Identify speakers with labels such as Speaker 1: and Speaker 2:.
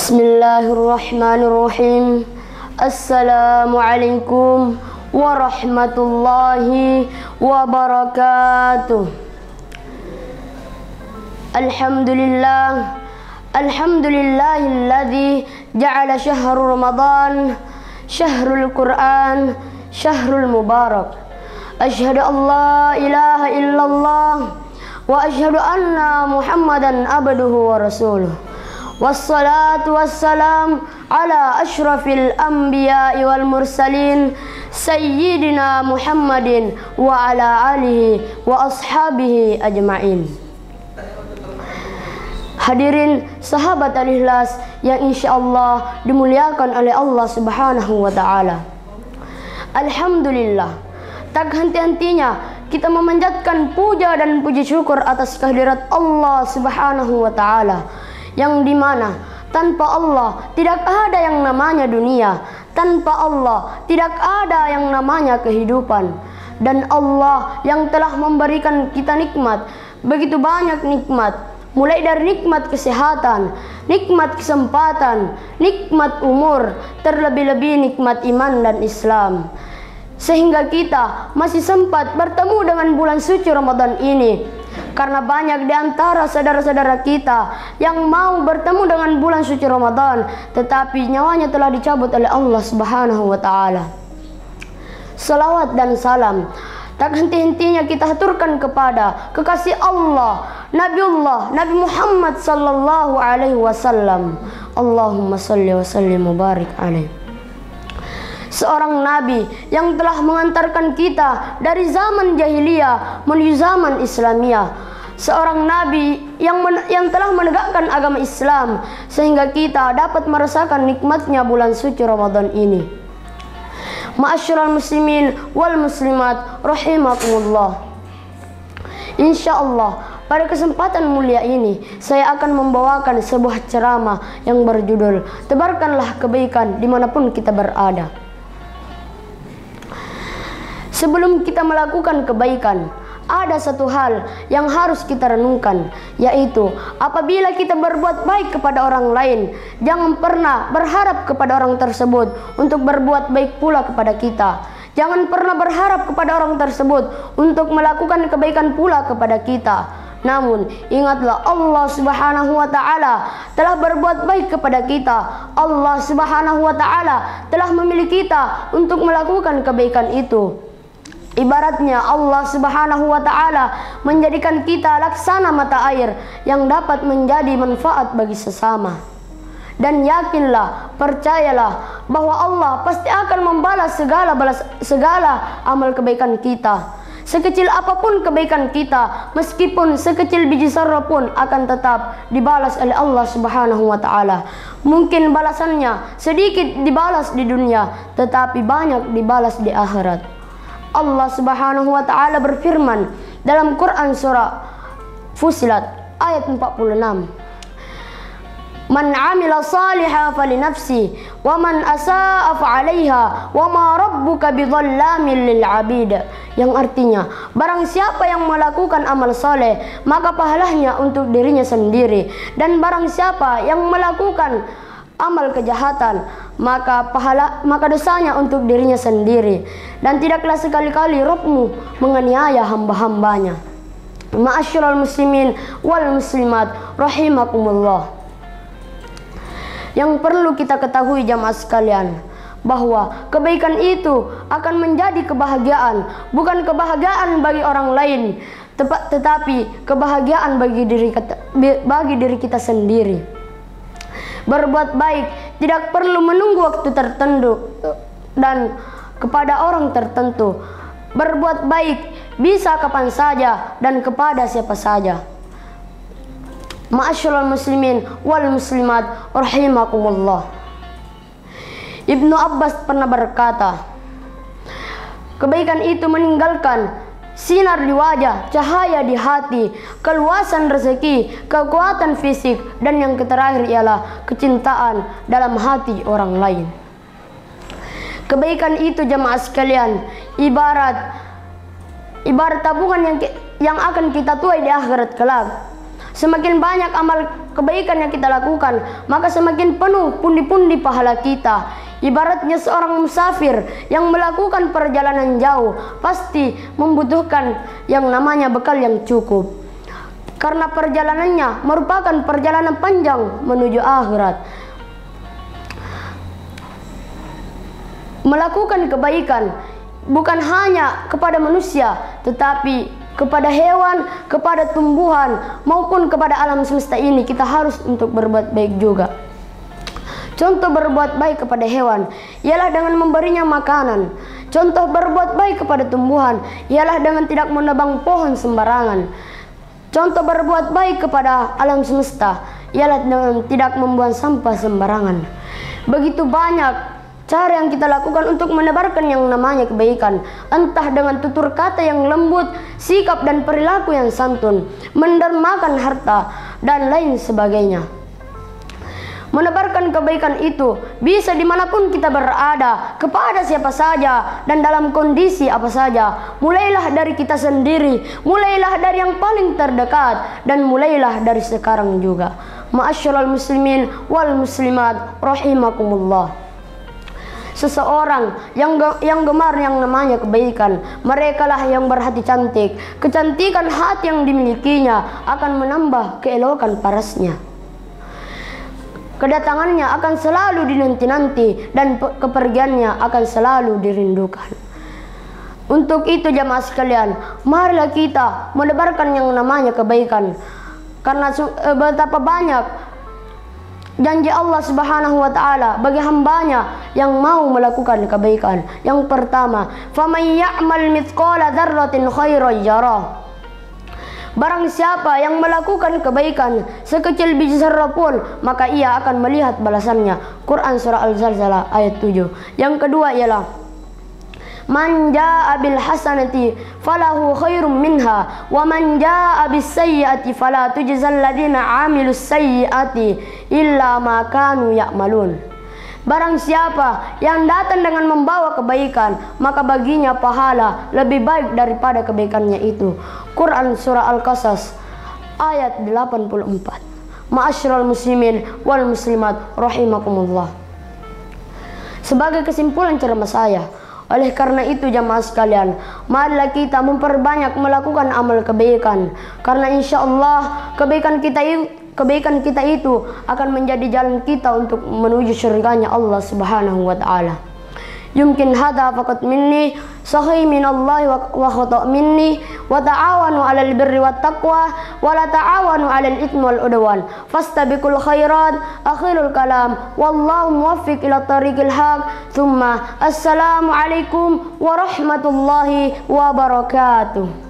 Speaker 1: Bismillahirrahmanirrahim. Assalamualaikum warahmatullahi wabarakatuh. Alhamdulillah, alhamdulillahilladzi ja'ala syahrul ramadan syahrul Qur'an syahrul mubarak. Asyhadu an la ilaha illallah wa asyhadu anna Muhammadan abduhu wa rasuluh. Wassalatu wassalam ala asyrafil anbiya'i wal mursalin sayyidina Muhammadin wa ala alihi wa ashabihi ajma'in. Hadirin sahabat al-ikhlas yang insyaallah dimuliakan oleh Allah Subhanahu wa taala. Alhamdulillah, tak henti-hentinya kita memanjatkan puja dan puji syukur atas kehadirat Allah Subhanahu wa taala, yang dimana tanpa Allah tidak ada yang namanya dunia, tanpa Allah tidak ada yang namanya kehidupan. Dan Allah yang telah memberikan kita nikmat, begitu banyak nikmat, mulai dari nikmat kesehatan, nikmat kesempatan, nikmat umur, terlebih-lebih nikmat iman dan Islam, sehingga kita masih sempat bertemu dengan bulan suci Ramadan ini. Karena banyak di antara saudara-saudara kita yang mau bertemu dengan bulan suci Ramadan, tetapi nyawanya telah dicabut oleh Allah Subhanahu wa taala. Salawat dan salam tak henti-hentinya kita haturkan kepada kekasih Allah, Nabi Muhammad sallallahu alaihi wasallam. Allahumma shalli wa sallim wa barik alaihi. Seorang nabi yang telah mengantarkan kita dari zaman jahiliyah menuju zaman Islamiyah. Seorang nabi yang telah menegakkan agama Islam sehingga kita dapat merasakan nikmatnya bulan suci Ramadan ini. Ma'asyiral muslimin wal muslimat rahimakumullah. Insyaallah pada kesempatan mulia ini saya akan membawakan sebuah ceramah yang berjudul Tebarkanlah Kebaikan Dimanapun Kita Berada. Sebelum kita melakukan kebaikan, ada satu hal yang harus kita renungkan, yaitu apabila kita berbuat baik kepada orang lain, jangan pernah berharap kepada orang tersebut untuk berbuat baik pula kepada kita. Jangan pernah berharap kepada orang tersebut untuk melakukan kebaikan pula kepada kita. Namun ingatlah, Allah Subhanahu wa taala telah berbuat baik kepada kita. Allah Subhanahu wa taala telah memilih kita untuk melakukan kebaikan itu. Ibaratnya Allah Subhanahu wa taala menjadikan kita laksana mata air yang dapat menjadi manfaat bagi sesama. Dan yakinlah, percayalah bahwa Allah pasti akan membalas segala amal kebaikan kita. Sekecil apapun kebaikan kita, meskipun sekecil biji zarrah pun akan tetap dibalas oleh Allah Subhanahu wa taala. Mungkin balasannya sedikit dibalas di dunia, tetapi banyak dibalas di akhirat. Allah Subhanahu wa taala berfirman dalam Quran surah Fussilat ayat 46. Man 'amila shalihan falinafsi wa man asaa fa'alaiha wa ma rabbuka bidzallamin lil 'abid. Yang artinya, barang siapa yang melakukan amal soleh, maka pahalanya untuk dirinya sendiri, dan barang siapa yang melakukan amal kejahatan, maka dosanya untuk dirinya sendiri, dan tidaklah sekali-kali Rabbmu menganiaya hamba-hambanya. Ma'asyiral muslimin wal muslimat rahimakumullah. Yang perlu kita ketahui jamaah sekalian, bahwa kebaikan itu akan menjadi kebahagiaan, bukan kebahagiaan bagi orang lain, tetapi kebahagiaan bagi diri kita sendiri. Berbuat baik tidak perlu menunggu waktu tertentu dan kepada orang tertentu. Berbuat baik bisa kapan saja dan kepada siapa saja. Ma'asyiral muslimin wal muslimat rahimakumullah. Ibnu Abbas pernah berkata, kebaikan itu meninggalkan sinar di wajah, cahaya di hati, keluasan rezeki, kekuatan fisik, dan yang terakhir ialah kecintaan dalam hati orang lain. Kebaikan itu jamaah sekalian ibarat tabungan yang akan kita tuai di akhirat kelak. Semakin banyak amal kebaikan yang kita lakukan, maka semakin penuh pundi-pundi pahala kita. Ibaratnya seorang musafir yang melakukan perjalanan jauh pasti membutuhkan yang namanya bekal yang cukup, karena perjalanannya merupakan perjalanan panjang menuju akhirat. Melakukan kebaikan bukan hanya kepada manusia, tetapi kepada hewan, kepada tumbuhan, maupun kepada alam semesta ini kita harus untuk berbuat baik juga. Contoh berbuat baik kepada hewan ialah dengan memberinya makanan. Contoh berbuat baik kepada tumbuhan ialah dengan tidak menebang pohon sembarangan. Contoh berbuat baik kepada alam semesta ialah dengan tidak membuang sampah sembarangan. Begitu banyak cara yang kita lakukan untuk menebarkan yang namanya kebaikan, entah dengan tutur kata yang lembut, sikap dan perilaku yang santun, mendermakan harta, dan lain sebagainya. Menebarkan kebaikan itu bisa dimanapun kita berada, kepada siapa saja, dan dalam kondisi apa saja. Mulailah dari kita sendiri, mulailah dari yang paling terdekat, dan mulailah dari sekarang juga. Ma'asyiral muslimin wal muslimat rahimakumullah. Seseorang yang gemar yang namanya kebaikan, merekalah yang berhati cantik. Kecantikan hati yang dimilikinya akan menambah keelokan parasnya. Kedatangannya akan selalu dinanti-nanti dan kepergiannya akan selalu dirindukan. Untuk itu jamaah sekalian, marilah kita menebarkan yang namanya kebaikan, karena betapa banyak janji Allah Subhanahu wa taala bagi hambanya yang mau melakukan kebaikan. Yang pertama, faman ya'mal mithqala dzarratin khairan yarah. Barang siapa yang melakukan kebaikan sekecil biji zarah pun, maka ia akan melihat balasannya. Quran surah Al-Zalzalah ayat 7. Yang kedua ialah man jaa'a bil hasanati falahu khairum minha wa man jaa'a bis sayyi'ati fala tujzal ladzina 'amilus sayyi'ati illa ma kanu ya'malun. Barang siapa yang datang dengan membawa kebaikan, maka baginya pahala lebih baik daripada kebaikannya itu. Quran surah Al-Qasas ayat 84. Ma'asyiral muslimin wal muslimat rahimakumullah. Sebagai kesimpulan ceramah saya, oleh karena itu jamaah sekalian, marilah kita memperbanyak melakukan amal kebaikan, karena insya Allah kebaikan kita itu akan menjadi jalan kita untuk menuju surganya Allah Subhanahu wa taala. Yumkin hadha faqat minni, sahih minallahi wa khata' minni, wa ta'awanu 'alal birri wat taqwa wa la ta'awanu 'alal itsmi wal 'udwan. Fastabiqul khairat. Akhirul kalam, wallahu muwaffiq ila tariqil haq. Tsumma assalamu alaikum warahmatullahi wabarakatuh.